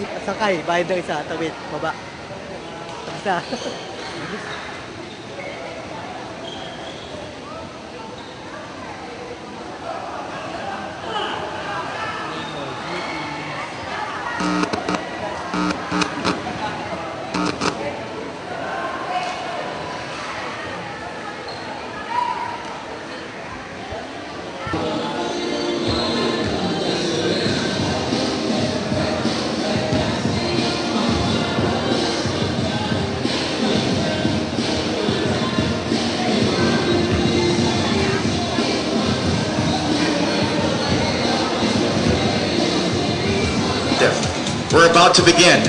sakay, bayad ng isa, tawid, baba. Isa. We're about to begin.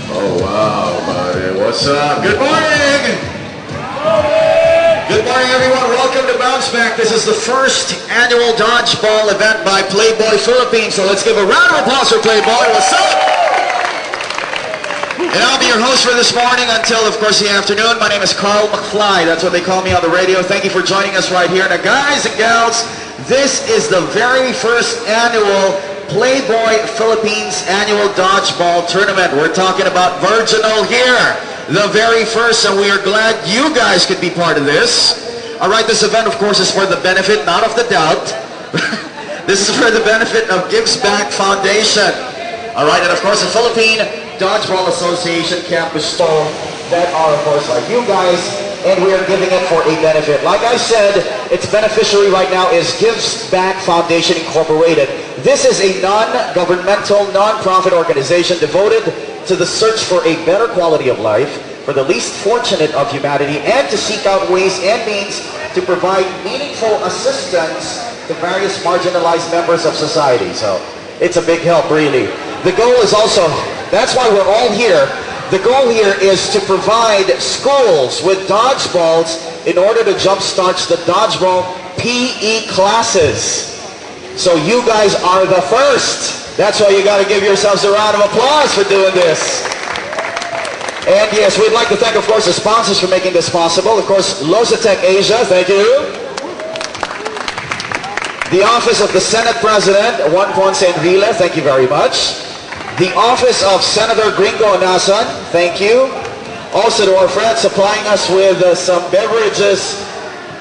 Oh wow, buddy. What's up? Good morning! Good morning, everyone. Welcome to Bounce Back. This is the first annual dodgeball event by Playboy Philippines. So let's give a round of applause for Playboy. What's up? And I'll be your host for this morning until, of course, the afternoon. My name is Carl McFly. That's what they call me on the radio. Thank you for joining us right here. Now, guys and gals, this is the very first annual Playboy Philippines annual dodgeball tournament. We're talking about Virginal here. The very first, and we are glad you guys could be part of this. All right, this event, of course, is for the benefit, not of the doubt. This is for the benefit of Gives Back Foundation. All right, and of course, the Philippine Dodgeball Association Campus Store that are, of course, like you guys, and we are giving it for a benefit. Like I said, its beneficiary right now is Gives Back Foundation Incorporated. This is a non-governmental, non-profit organization devoted to the search for a better quality of life for the least fortunate of humanity and to seek out ways and means to provide meaningful assistance to various marginalized members of society. So it's a big help, really. The goal is also, that's why we're all here, the goal here is to provide schools with dodgeballs in order to jumpstart the dodgeball PE classes. So you guys are the first. That's why you got to give yourselves a round of applause for doing this. And yes, we'd like to thank, of course, the sponsors for making this possible. Of course, Losatec Asia, thank you. The Office of the Senate President, Juan Ponce Enrile, thank you very much. The Office of Senator Gringo Anasan, thank you. Also to our friends supplying us with some beverages.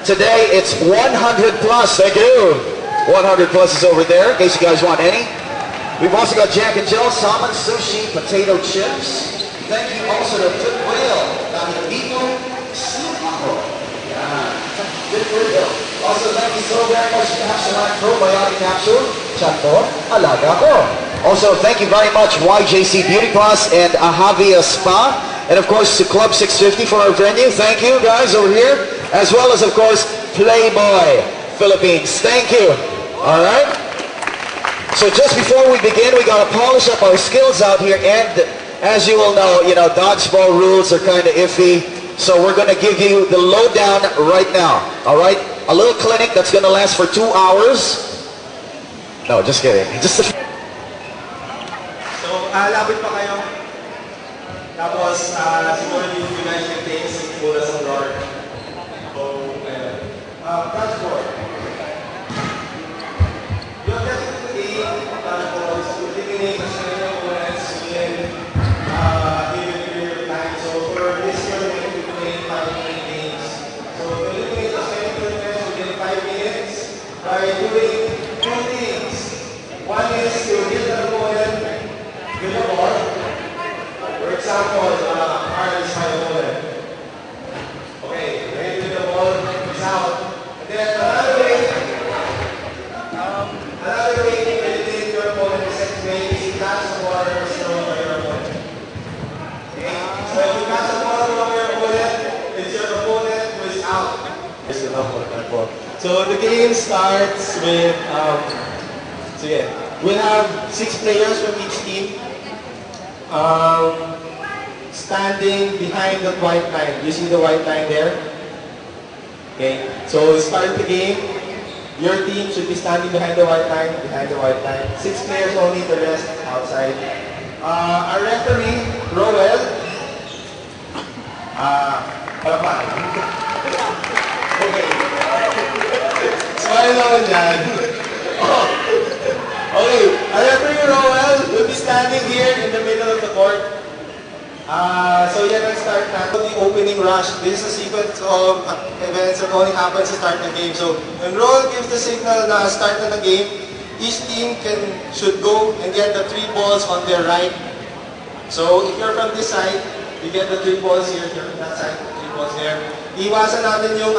Today, it's 100 plus, thank you. 100 plus is over there, in case you guys want any. We've also got Jack and Jill, salmon, sushi, potato chips. Thank you also to Fit Whale, Dito, Singapore. Yeah, Fit Whale. Also, thank you so very much to Capsuline Probiotic Capsule, Chanto, Alaga ko. Also, thank you very much YJC Beauty Plus and Ahavia Spa. And of course, to Club 650 for our venue. Thank you guys over here. As well as, of course, Playboy Philippines. Thank you. All right. So just before we begin, we got to polish up our skills out here. And as you will know, dodgeball rules are kind of iffy. So we're going to give you the lowdown right now. All right? A little clinic that's going to last for 2 hours. No, just kidding. Just a... So, labit pa kayo. Tapos, siguro you guys can take a seat muna sa floor. So, dodgeball. By doing two things. One is to hit the opponent with the ball. For example, Carl is my opponent. Okay, hit with the ball, is out. And then another way to eliminate your opponent is to maybe catch the ball or throw by your opponent. Okay, so if you catch the ball from your opponent, it's your opponent who is out. It's enough for that ball. So the game starts with, so yeah, we'll have 6 players from each team standing behind the white line. You see the white line there? Okay, so we'll start the game. Your team should be standing behind the white line, 6 players only, the rest outside. Our referee, Roel. Palapan. Okay. Smile naman dyan. Oh. Okay, our referee, Roel, will be standing here in the middle of the court. So yan ang start na. The opening rush. This is a sequence of events that only happens to start the game. So when Roel gives the signal na start na ng game, each team should go and get the 3 balls on their right. So if you're from this side, you get the 3 balls here. If you're from that side, 3 balls there. Iwasan natin yung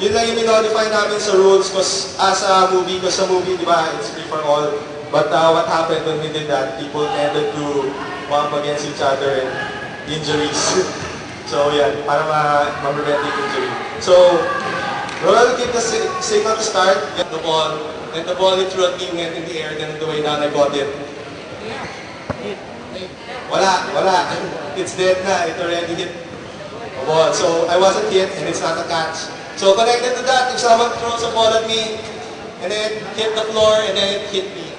yun lang yung minodify namin sa rules because as a movie, sa movie, di ba, it's free for all. But what happened when we did that, people tended to bump against each other and injuries. So yeah, para ma-prevent yung injury. So, Roel give the signal to start, get the ball, and the ball it threw at me, went in the air, then on the way down I got it. Wala. It's dead na, it already hit the ball. So I wasn't hit and it's not a catch. So connected to that, if someone throws a ball at me, and then hit the floor, and then it hit me.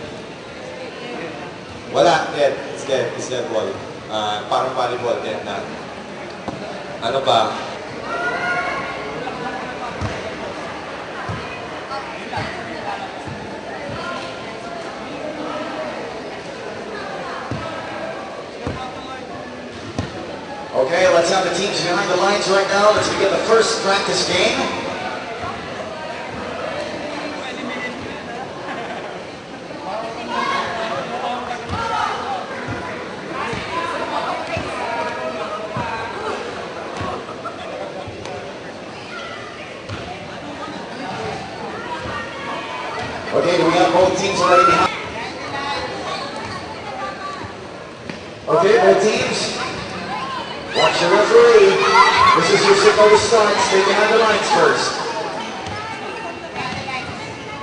Wala, dead. It's dead ball. Parang volleyball, dead na. Ano ba? Okay, let's have the teams behind the lines right now. Let's begin the first practice game. Okay, do we have both teams already behind? Okay, both teams. Watch the referee. This is your signal to start. Stay behind the lines first.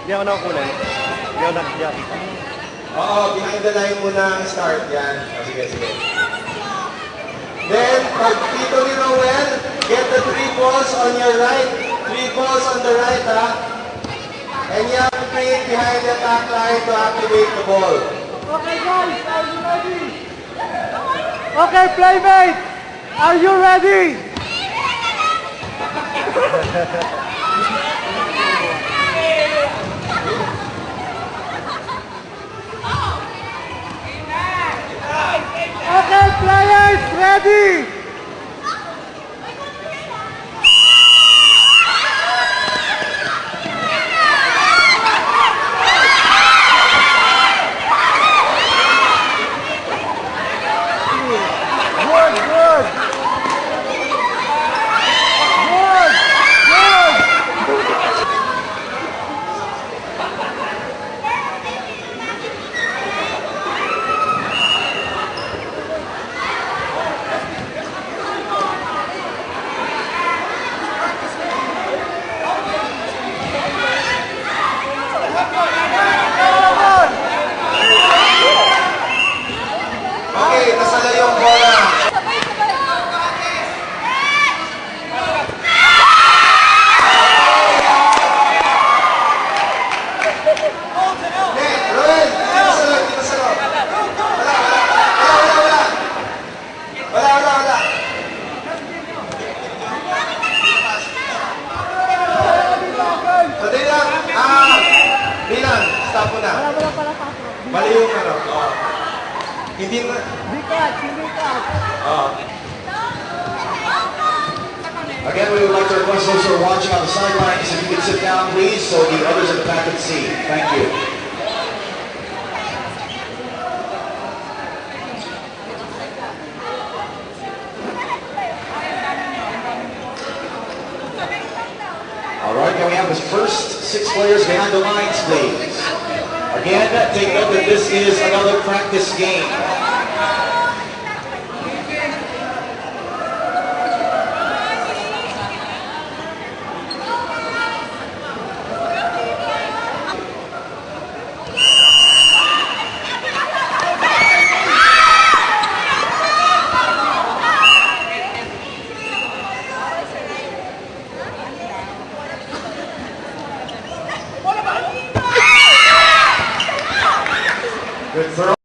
Hindi ako nakukunan. Hindi ako nakikita. Oo, behind the line muna ang start. Yan. Sige. Then, pag dito ni Roel, get the 3 balls on your right. 3 balls on the right, ha? And you have to bring it behind the back line to activate the ball. Okay guys, are you ready? Okay, playmate! Are you ready? Okay, players, ready? Okay, nasala yung bola. Roel, hindi nasalo. Wala. Sandali lang. Bilang, stop mo na. Mali yung Hindi na. Again, we would like to request those who are watching on the sidelines, if you could sit down, please, so the others at the back can see. Thank you. All right, can we have the first 6 players behind the lines, please? Again, take note that this is another practice game.